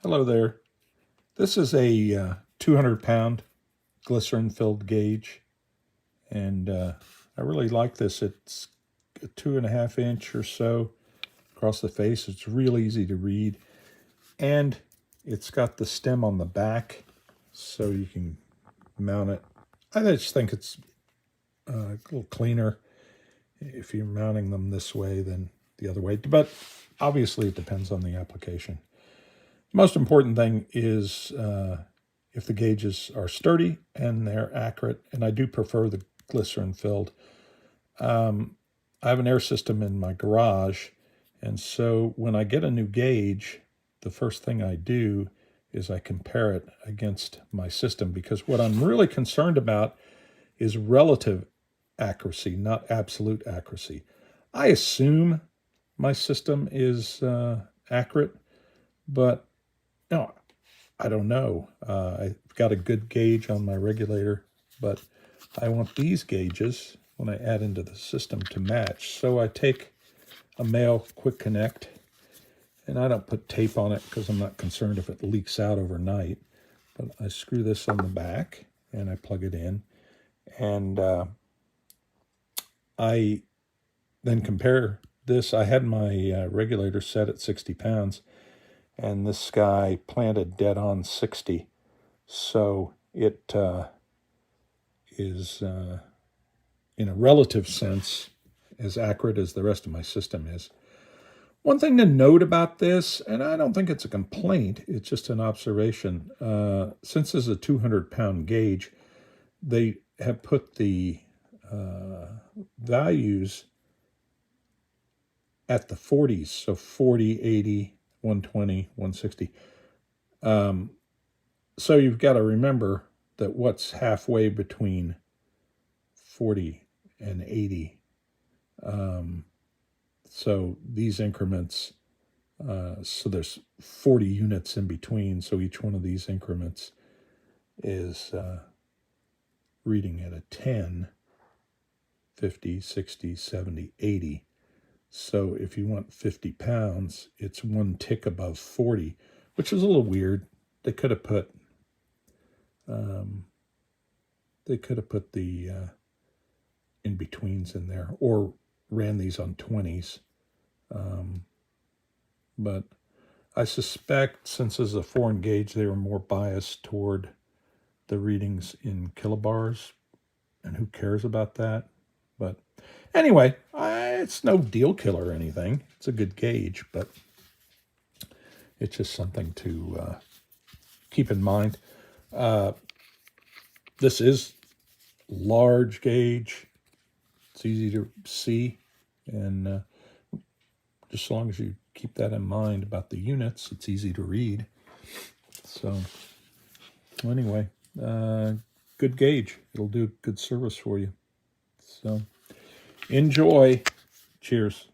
Hello there. This is a 200-pound glycerin-filled gauge, and I really like this. It's a 2.5 inch or so across the face. It's real easy to read, and it's got the stem on the back, so you can mount it. I just think it's a little cleaner if you're mounting them this way than the other way, but obviously it depends on the application. The most important thing is if the gauges are sturdy and they're accurate, and I do prefer the glycerin filled. I have an air system in my garage, and so when I get a new gauge, the first thing I do is I compare it against my system, because what I'm really concerned about is relative accuracy, not absolute accuracy. I assume my system is accurate, but no, I don't know. I've got a good gauge on my regulator, but I want these gauges when I add into the system to match. So I take a male quick connect, and I don't put tape on it because I'm not concerned if it leaks out overnight. But I screw this on the back and I plug it in, and I then compare this. I had my regulator set at 60 pounds. And this guy planted dead on 60. So it is, in a relative sense, as accurate as the rest of my system is. One thing to note about this, and I don't think it's a complaint, it's just an observation. Since this is a 200-pound gauge, they have put the values at the 40s, so 40, 80, 120, 160. So you've got to remember that what's halfway between 40 and 80. So these increments, so there's 40 units in between. So each one of these increments is reading at a 10, 50, 60, 70, 80. So if you want 50 pounds, it's one tick above 40, which is a little weird. They could have put the in-betweens in there, or ran these on 20s. But I suspect, since this is a foreign gauge, they were more biased toward the readings in kilobars, and who cares about that? But anyway, it's no deal killer or anything. It's a good gauge, but it's just something to keep in mind. This is large gauge. It's easy to see, and just as long as you keep that in mind about the units, it's easy to read. So anyway, good gauge. It'll do good service for you. So enjoy. Cheers.